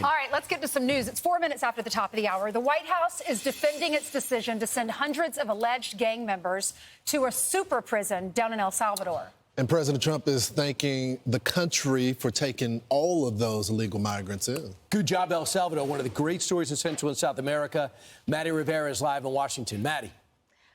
All right, let's get to some news. It's 4 minutes after the top of the hour. The White House is defending its decision to send hundreds of alleged gang members to a super prison down in El Salvador. And President Trump is thanking the country for taking all of those illegal migrants in. Good job, El Salvador, one of the great stories in Central and South America. Maddie Rivera is live in Washington. Maddie.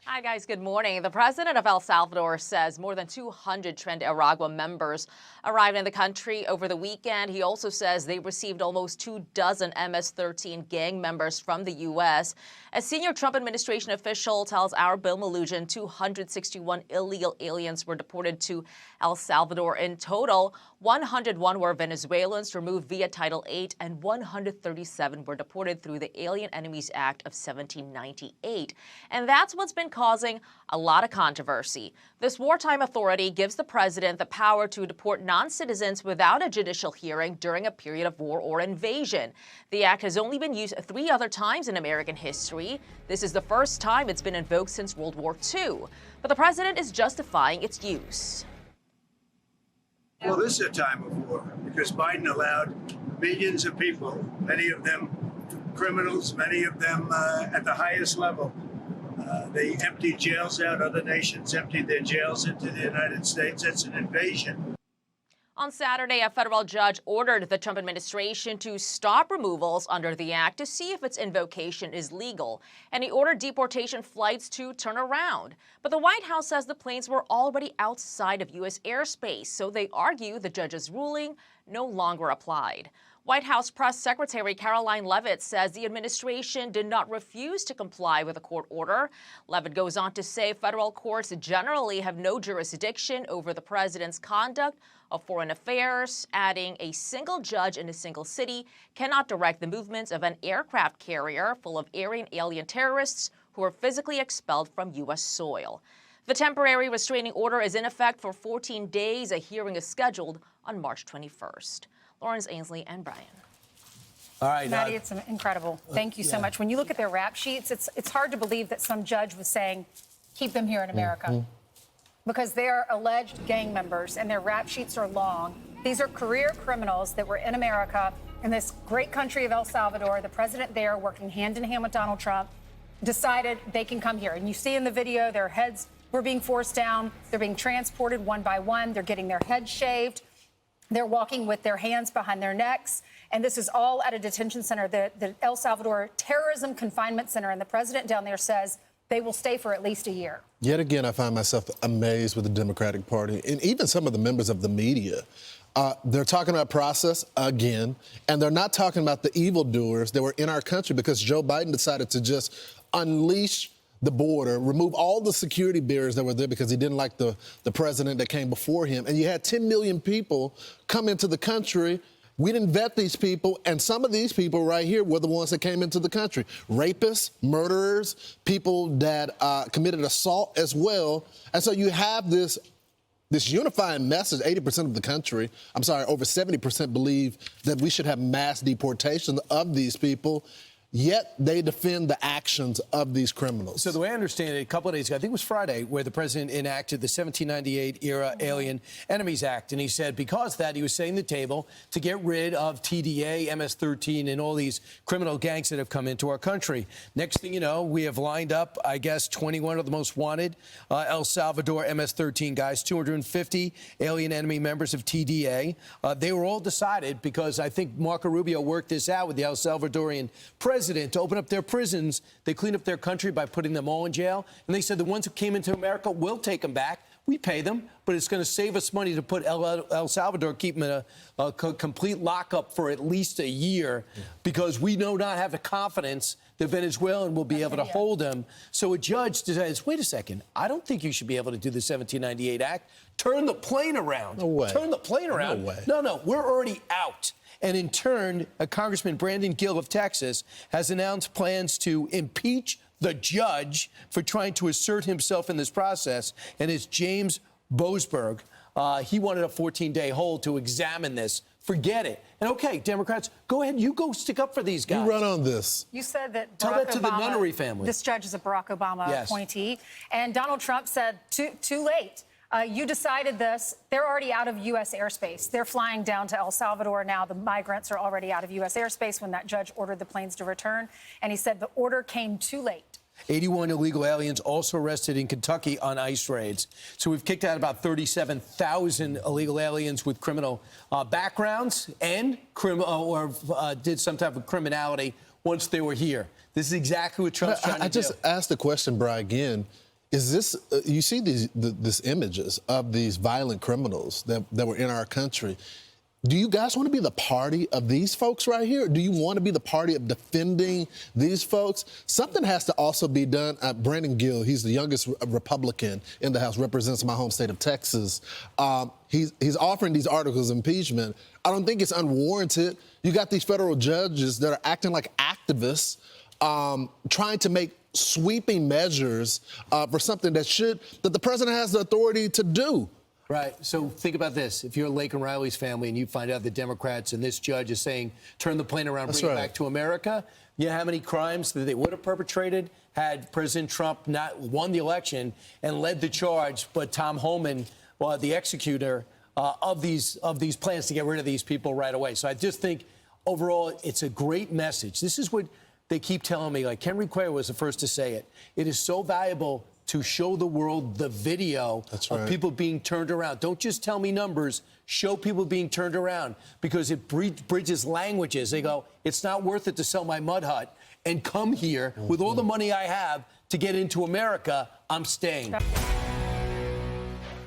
Hi, guys. Good morning. The president of El Salvador says more than 200 Tren de Aragua members arrived in the country over the weekend. He also says they received almost 24 MS-13 gang members from the U.S. A senior Trump administration official tells our Bill Malugin 261 illegal aliens were deported to El Salvador. In total, 101 were Venezuelans removed via Title VIII, and 137 were deported through the Alien Enemies Act of 1798. And that's what's been causing a lot of controversy. This wartime authority gives the president the power to deport non-citizens without a judicial hearing during a period of war or invasion. The act has only been used 3 other times in American history. This is the first time it's been invoked since World War II. But the president is justifying its use. Well, this is a time of war because Biden allowed millions of people, many of them criminals, many of them at the highest level. They emptied jails out. Other nations emptied their jails into the United States. It's an invasion. On Saturday, a federal judge ordered the Trump administration to stop removals under the act to see if its invocation is legal. And he ordered deportation flights to turn around. But the White House says the planes were already outside of U.S. airspace, so they argue the judge's ruling no longer applied. White House Press Secretary Caroline Leavitt says the administration did not refuse to comply with a court order. Leavitt goes on to say federal courts generally have no jurisdiction over the president's conduct of foreign affairs, adding a single judge in a single city cannot direct the movements of an aircraft carrier full of Aryan alien terrorists who are physically expelled from U.S. soil. The temporary restraining order is in effect for 14 days. A hearing is scheduled on March 21st. Lawrence, Ainsley, and Brian. All right, Maddie, it's incredible. Thank you so much. When you look at their rap sheets, it's hard to believe that some judge was saying, keep them here in America. Because they're alleged gang members and their rap sheets are long. These are career criminals that were in America, in this great country of El Salvador. The president there, working hand in hand with Donald Trump, decided they can come here. And you see in the video, their heads were being forced down. They're being transported one by one. They're getting their heads shaved. They're walking with their hands behind their necks. And this is all at a detention center, the El Salvador Terrorism Confinement Center. And the president down there says they will stay for at least a year. Yet again, I find myself amazed with the Democratic Party and even some of the members of the media. They're talking about process again, and they're not talking about the evildoers that were in our country because Joe Biden decided to just unleash the border, remove all the security barriers that were there because he didn't like the president that came before him. And you had 10 million people come into the country. We didn't vet these people, and some of these people right here were the ones that came into the country. Rapists, murderers, people that committed assault as well. And so you have this unifying message. 80% of the country, over 70% believe that we should have mass deportation of these people. Yet they defend the actions of these criminals. So the way I understand it, a couple of days ago, I think it was Friday, where the president enacted the 1798 era Alien Enemies Act. And he said because of that, he was setting the table to get rid of TDA, MS-13, and all these criminal gangs that have come into our country. Next thing you know, we have lined up, 21 of the most wanted El Salvador MS-13 guys, 250 alien enemy members of TDA. They were all decided because I think Marco Rubio worked this out with the El Salvadorian president to open up their prisons. They cleaned up their country by putting them all in jail. And they said the ones who came into America, we'll take them back. We pay them, but it's going to save us money to put El Salvador, keep them in a complete lockup for at least a year because we do not have the confidence that Venezuelan will be able to hold them. So a judge decides, wait a second, I don't think you should be able to do the 1798 Act. Turn the plane around. No way. Turn the plane around. No way. No, we're already out. And in turn, Congressman Brandon Gill of Texas has announced plans to impeach the judge for trying to assert himself in this process. And it's James Boasberg. He wanted a 14-day hold to examine this. Forget it. And okay, Democrats, go ahead. You go stick up for these guys. You run on this. You said that Tell Barack that to the Obama, nunnery family. This judge is a Barack Obama Yes. appointee. And Donald Trump said, too late. You decided this. They're already out of U.S. airspace. They're flying down to El Salvador now. The migrants are already out of U.S. airspace when that judge ordered the planes to return. And he said the order came too late. 81 illegal aliens also arrested in Kentucky on ICE raids. So we've kicked out about 37,000 illegal aliens with criminal backgrounds and did some type of criminality once they were here. This is exactly what Trump's trying to do. I just asked the question, Bri, again. Is this, you see these images of these violent criminals that were in our country. Do you guys want to be the party of these folks right here? Do you want to be the party of defending these folks? Something has to also be done. Brandon Gill, he's the youngest Republican in the House, represents my home state of Texas. He's offering these articles of impeachment. I don't think it's unwarranted. You got these federal judges that are acting like activists, trying to make sweeping measures for something that the president has the authority to do. Right. So think about this. If you're Laken Riley's family and you find out the Democrats and this judge is saying, turn the plane around, bring it back to America, you know how many crimes that they would have perpetrated had President Trump not won the election and led the charge, but Tom Homan, the executor of these plans to get rid of these people right away. So I just think overall it's a great message. This is what they keep telling me, like Henry Cuellar was the first to say it. It is so valuable to show the world the video of people being turned around. Don't just tell me numbers, show people being turned around, because it bridges languages. They go, it's not worth it to sell my mud hut and come here with all the money I have to get into America. I'm staying.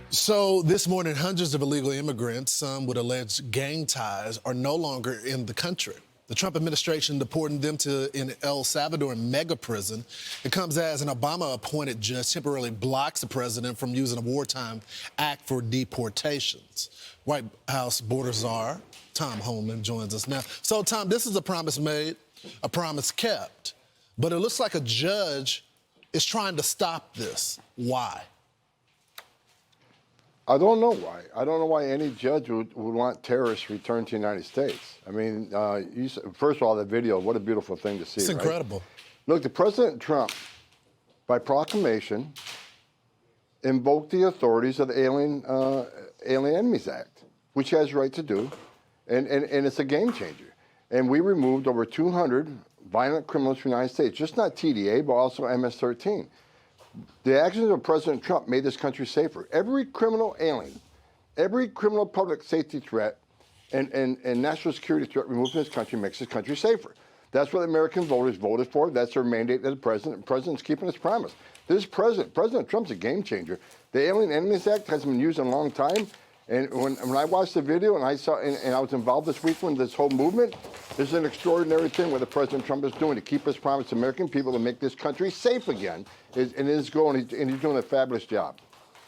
So this morning, hundreds of illegal immigrants, some with alleged gang ties, are no longer in the country. The Trump administration deporting them in El Salvador mega prison. It comes as an Obama-appointed judge temporarily blocks the president from using a wartime act for deportations. White House border czar Tom Homan joins us now. So, Tom, this is a promise made, a promise kept, but it looks like a judge is trying to stop this. Why? I don't know why. I don't know why any judge would want terrorists returned to the United States. I mean, first of all, the video, what a beautiful thing to see. It's incredible. Right? Look, the President Trump, by proclamation, invoked the authorities of the Alien Enemies Act, which he has the right to do, and it's a game changer. And we removed over 200 violent criminals from the United States, just not TDA, but also MS-13. The actions of President Trump made this country safer. Every criminal alien, every criminal public safety threat and national security threat removed from this country makes this country safer. That's what the American voters voted for. That's their mandate to the president. The president's keeping his promise. President Trump's a game changer. The Alien Enemies Act hasn't been used in a long time. And when I watched the video and I saw, and I was involved this week in this whole movement, there's an extraordinary thing what the President Trump is doing to keep his promise to American people to make this country safe again. And he's doing a fabulous job.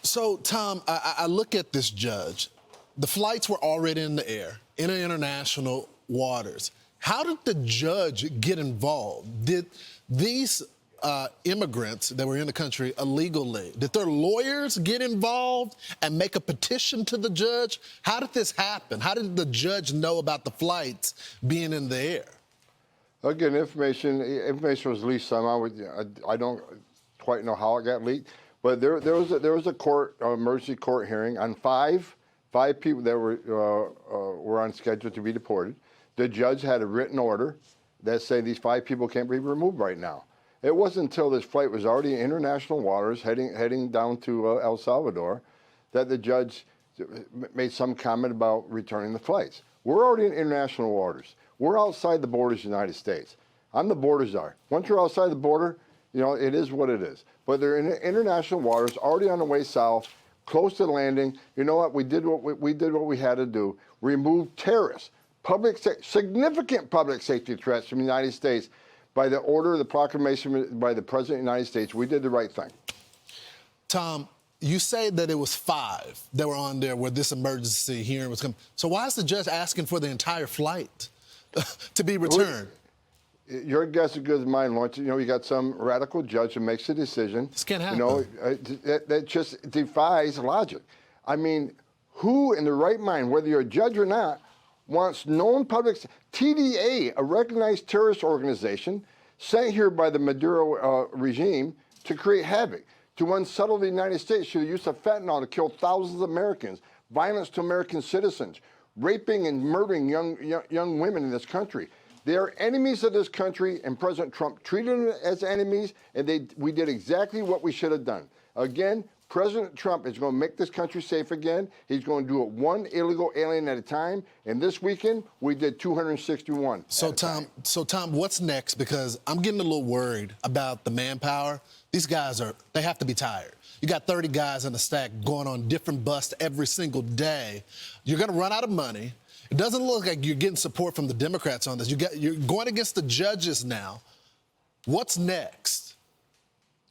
So, Tom, I look at this judge. The flights were already in the air, in international waters. How did the judge get involved? Did these immigrants that were in the country illegally, did their lawyers get involved and make a petition to the judge? How did this happen? How did the judge know about the flights being in the air? Again, information was leaked somehow. I don't quite know how it got leaked, but there was a court emergency court hearing on five people that were on schedule to be deported. The judge had a written order that said these 5 people can't be removed right now. It wasn't until this flight was already in international waters, heading down to El Salvador, that the judge made some comment about returning the flights. We're already in international waters. We're outside the borders of the United States. I'm the border czar. Once you're outside the border, you know, it is what it is. But they're in international waters, already on the way south, close to landing. You know what? We did what we had to do. Remove terrorists, significant public safety threats from the United States. By the order of the proclamation by the President of the United States, we did the right thing. Tom, you say that it was 5 that were on there where this emergency hearing was coming. So why is the judge asking for the entire flight to be returned? Your guess is as good as mine, Lawrence. You know, you got some radical judge who makes a decision. This can't happen. You know, that just defies logic. I mean, who in their right mind, whether you're a judge or not, wants known public... TDA, a recognized terrorist organization, sent here by the Maduro regime to create havoc. to unsettle the United States through the use of fentanyl to kill thousands of Americans, violence to American citizens, raping and murdering young women in this country. They are enemies of this country, and President Trump treated them as enemies, and we did exactly what we should have done. Again, President Trump is going to make this country safe again. He's going to do it one illegal alien at a time. And this weekend, we did 261. So, Tom, what's next? Because I'm getting a little worried about the manpower. These guys they have to be tired. You got 30 guys in the stack going on different busts every single day. You're going to run out of money. It doesn't look like you're getting support from the Democrats on this. You're going against the judges now. What's next?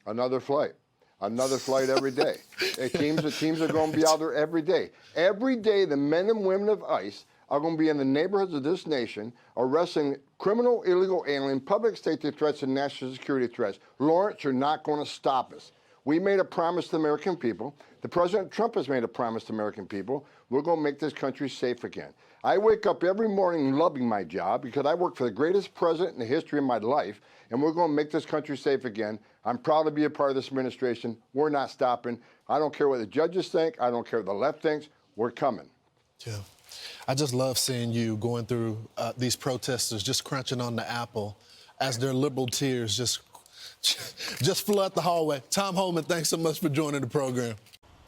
Another flight. Another flight every day. The teams are going to be out there every day. Every day, the men and women of ICE are going to be in the neighborhoods of this nation arresting criminal, illegal alien, public safety threats, and national security threats. Lawrence, you're not going to stop us. We made a promise to the American people. The President Trump has made a promise to the American people. We're going to make this country safe again. I wake up every morning loving my job because I work for the greatest president in the history of my life, and we're going to make this country safe again. I'm proud to be a part of this administration. We're not stopping. I don't care what the judges think. I don't care what the left thinks. We're coming. Yeah. I just love seeing you going through these protesters just crunching on the apple as their liberal tears just flood the hallway. Tom Homan, thanks so much for joining the program.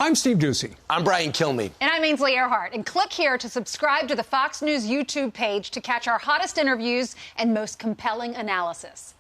I'm Steve Ducey. I'm Brian Kilmeade. And I'm Ainsley Earhart. And click here to subscribe to the Fox News YouTube page to catch our hottest interviews and most compelling analysis.